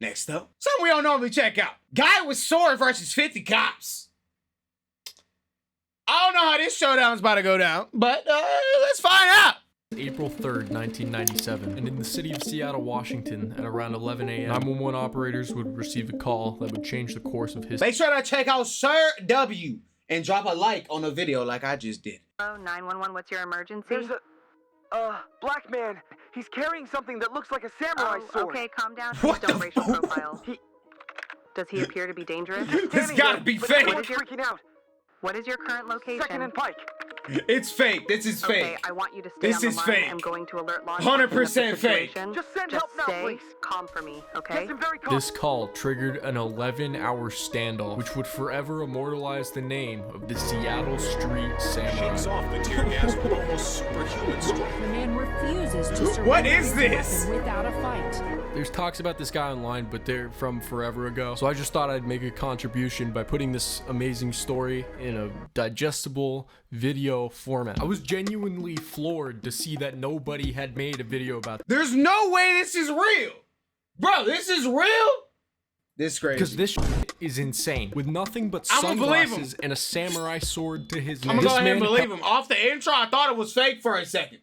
Next up, something we don't normally check out. Guy with sword versus 50 cops. I don't know how this showdown's about to go down, but let's find out. April 3rd, 1997, and in the city of Seattle, Washington, at around 11 a.m., 911 operators would receive a call that would change the course of history. Make sure to check out Sir W and drop a like on the video like I just did. Oh, 911, what's your emergency? There's a black man. He's carrying something that looks like a samurai sword. Okay, calm down. What Don't the racial fuck? profile. Does he appear to be dangerous? This gotta be fake. Everyone's freaking out. What is your current location? 2nd and Pike. It's fake. This is Okay, fake. I want you to stay This on the is line. fake. I'm going to alert law 100% enforcement of the fake. situation. Just send Just help now, stay please. calm for me, okay? Yes, I'm very calm. This call triggered an 11-hour standoff, which would forever immortalize the name of the Seattle Street Samurai. Shakes off the tear gas with almost superhuman strength. The man refuses to surrender What is his this? weapon without a fight. There's talks about this guy online, but they're from forever ago. So I just thought I'd make a contribution by putting this amazing story in a digestible video format. I was genuinely floored to see that nobody had made a video about this. There's no way this is real. Bro, this is real? This is crazy. Because this shit is insane. With nothing but I'ma believe sunglasses and a samurai sword to his name. I'm gonna go This ahead and man believe him. Off the intro, I thought it was fake for a second.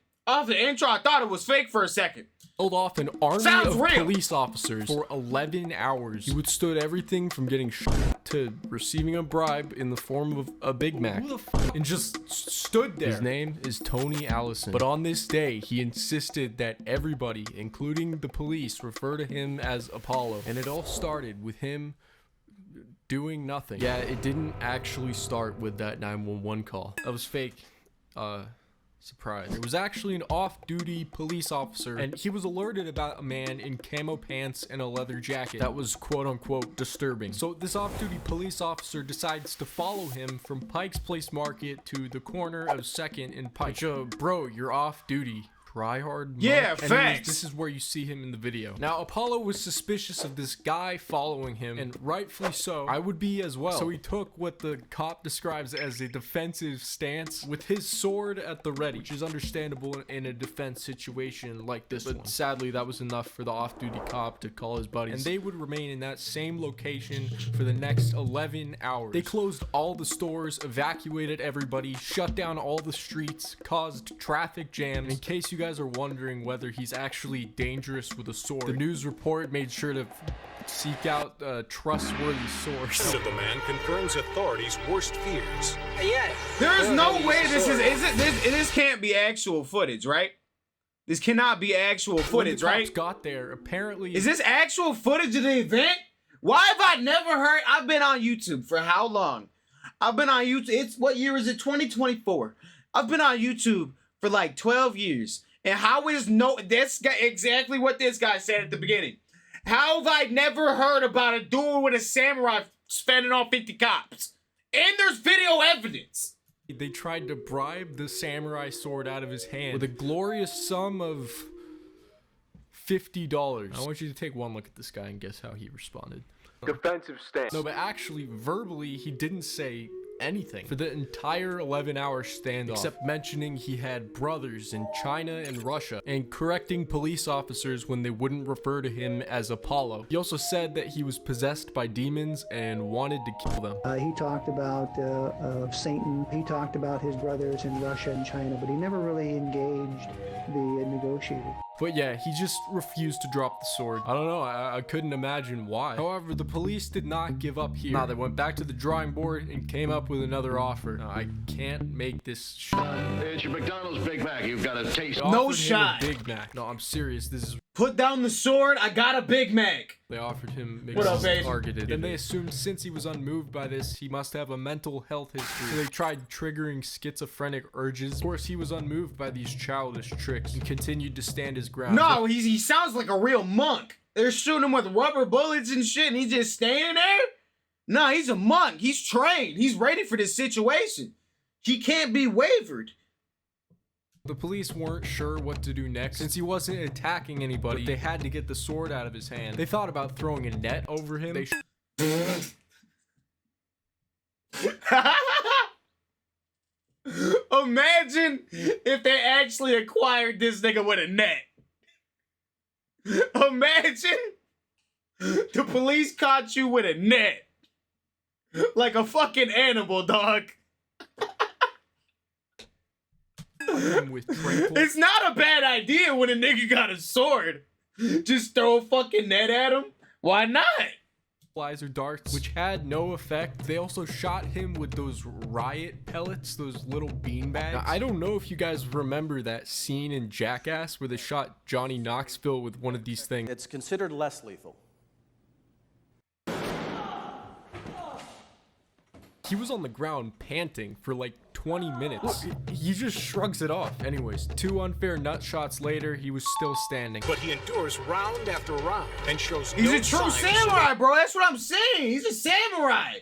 held off an army Sounds of real. police officers for 11 hours. He withstood everything from getting shot to receiving a bribe in the form of a Big Mac. And just stood there. His name is Tony Allison. But on this day, he insisted that everybody, including the police, refer to him as Apollo. And it all started with him doing nothing. Yeah, it didn't actually start with that 911 call. That was fake. Surprise. It was actually an off-duty police officer, and he was alerted about a man in camo pants and a leather jacket that was quote-unquote disturbing. So this off-duty police officer decides to follow him from Pike's Place Market to the corner of 2nd and Pike. Bro, you're off-duty. Try hard. Yeah, Anyways, facts. this is where you see him in the video. Now, Apollo was suspicious of this guy following him, and rightfully so. I would be as well. So he took what the cop describes as a defensive stance with his sword at the ready, which is understandable in a defense situation like this one. But sadly, that was enough for the off-duty cop to call his buddies, and they would remain in that same location for the next 11 hours. They closed all the stores, evacuated everybody, shut down all the streets, caused traffic jams. In case you guys are wondering whether he's actually dangerous with a sword, the news report made sure to seek out a trustworthy source. The man confirms authorities' worst fears. There is no way this is it this can't be actual footage, right? This cannot be actual footage, When the cops right? got there, apparently Is this actual footage of the event? Why have I never heard? I've been on YouTube for how long? I've been on YouTube. It's what year is it? 2024. I've been on YouTube for like 12 years. And how is this guy exactly what this guy said at the beginning? How have I never heard about a duel with a samurai spending on 50 cops? And there's video evidence. they tried to bribe the samurai sword out of his hand with a glorious sum of $50. I want you to take one look at this guy and guess how he responded. Defensive stance. No, but actually, verbally, he didn't say anything for the entire 11-hour standoff, except mentioning he had brothers in China and Russia, and correcting police officers when they wouldn't refer to him as Apollo. He also said that he was possessed by demons and wanted to kill them. He talked about Satan. He talked about his brothers in Russia and China, but he never really engaged the negotiator. But yeah, he just refused to drop the sword. I don't know, I couldn't imagine why. However, the police did not give up here. Nah, they went back to the drawing board and came up with another offer. Now, I can't make this It's your McDonald's Big Mac. You've got to taste. They No offered him shot. a Big Mac. No, I'm serious. This is. Put down the sword. I got a Big Mac. They offered him What up, McDonald's babe? targeted. And they assumed since he was unmoved by this, he must have a mental health history. So they tried triggering schizophrenic urges. Of course, he was unmoved by these childish tricks and continued to stand his ground. No, he sounds like a real monk. They're shooting him with rubber bullets and shit, and he's just standing there? No, he's a monk. He's trained. He's ready for this situation. He can't be wavered. The police weren't sure what to do next. Since he wasn't attacking anybody, but they had to get the sword out of his hand. They thought about throwing a net over him. Imagine if they actually acquired this nigga with a net. Imagine. The police caught you with a net. Like a fucking animal, dog. With tranquil It's not a bad idea when a nigga got a sword. Just throw a fucking net at him. Why not? tranquilizer darts, which had no effect. They also shot him with those riot pellets, those little beanbags. Now, I don't know if you guys remember that scene in Jackass where they shot Johnny Knoxville with one of these things. It's considered less lethal. He was on the ground panting for like 20 minutes. He just shrugs it off. Anyways, 2 unfair nut shots later, he was still standing. But he endures round after round and shows He's no a true signs samurai, bro. That's what I'm saying. He's a samurai.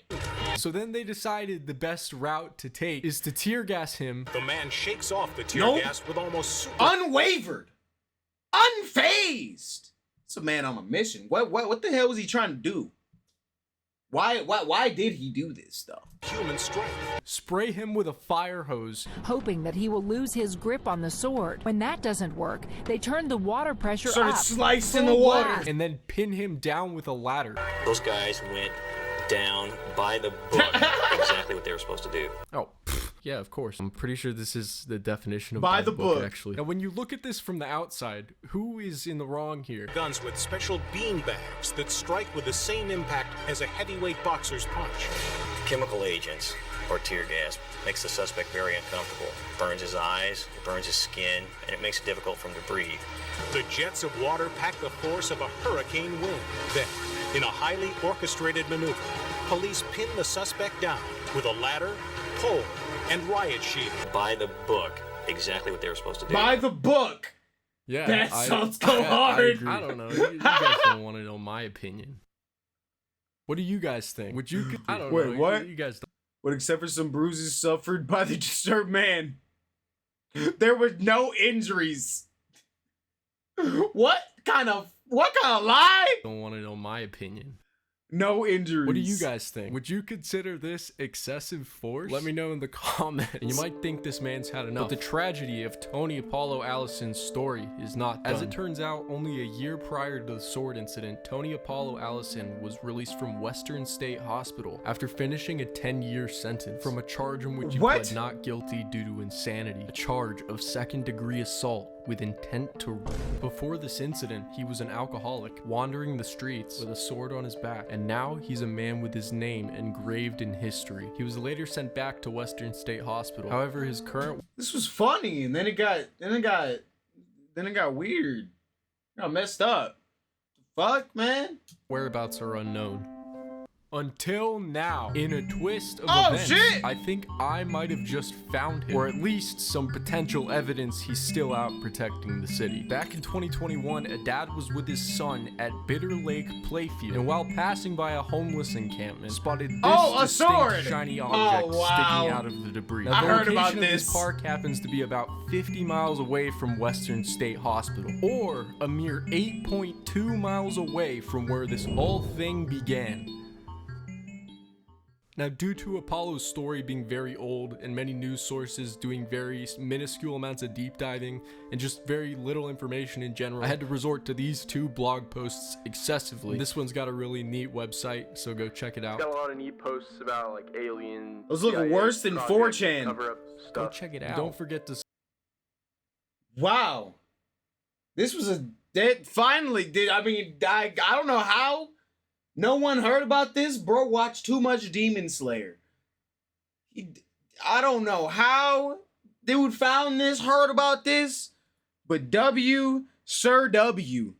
So then they decided the best route to take is to tear gas him. The man shakes off the tear Nope. gas with almost super... Unwavered. Unfazed. It's a man on a mission. What the hell was he trying to do? Why did he do this though? human strength. Spray him with a fire hose. Hoping that he will lose his grip on the sword. When that doesn't work, they turn the water pressure Started up. slicing Full the water. blast. And then pin him down with a ladder. Those guys went down by the book, exactly what they were supposed to do. Oh, yeah, of course. I'm pretty sure this is the definition of By the book. actually. Now, when you look at this from the outside, who is in the wrong here? Guns with special bean bags that strike with the same impact as a heavyweight boxer's punch. Chemical agents, or tear gas, makes the suspect very uncomfortable. Burns his eyes, it burns his skin, and it makes it difficult for him to breathe. The jets of water pack the force of a hurricane wind. Then, in a highly orchestrated maneuver, police pin the suspect down with a ladder, pole, and riot shield. By the book, exactly what they were supposed to do. By the book. Yeah, That sounds so hard. agree. I don't know. You guys don't want to know my opinion. What do you guys think? Would you? I don't Wait, know. what? You guys don't. But except for some bruises suffered by the disturbed man, there were no injuries. What kind of lie? Don't want to know my opinion. No injuries. What do you guys think? Would you consider this excessive force? Let me know in the comments. And you might think this man's had enough. But the tragedy of Tony Apollo Allison's story is not done. As it turns out, only a year prior to the sword incident, Tony Apollo Allison was released from Western State Hospital after finishing a 10-year sentence from a charge in which he pled not guilty due to insanity. A charge of second-degree assault with intent to rape. Before this incident, he was an alcoholic, wandering the streets with a sword on his back, and now he's a man with his name engraved in history. He was later sent back to Western State Hospital. However, his current... This was funny, and then it got weird. It got messed up. Fuck, man. whereabouts are unknown. Until now, in a twist of events, shit! I think I might have just found him, or at least some potential evidence he's still out protecting the city. Back in 2021, a dad was with his son at Bitter Lake Playfield, and while passing by a homeless encampment, spotted this a distinct sword! shiny object wow. sticking out of the debris. Now, I the heard about location of this this. park happens to be about 50 miles away from Western State Hospital, or a mere 8.2 miles away from where this whole thing began. Now, due to Apollo's story being very old and many news sources doing very minuscule amounts of deep diving and just very little information in general, I had to resort to these 2 blog posts excessively. This one's got a really neat website, so go check it out. Got a lot of neat posts about like alien. Those look worse than 4chan. Cover up Go stuff. check it out. Don't forget to... Wow. This was finally did. I mean, I don't know how no one heard about this. Bro watched too much Demon Slayer. I don't know how dude found this, heard about this, but Sir W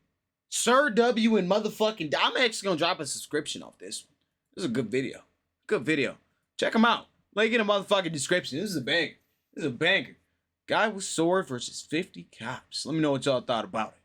and motherfucking, I'm actually gonna drop a subscription off this one. This is a good video. Good video. Check them out. Link in the motherfucking description. This is a banger. This is a banger. Guy with sword versus 50 cops. Let me know what y'all thought about it.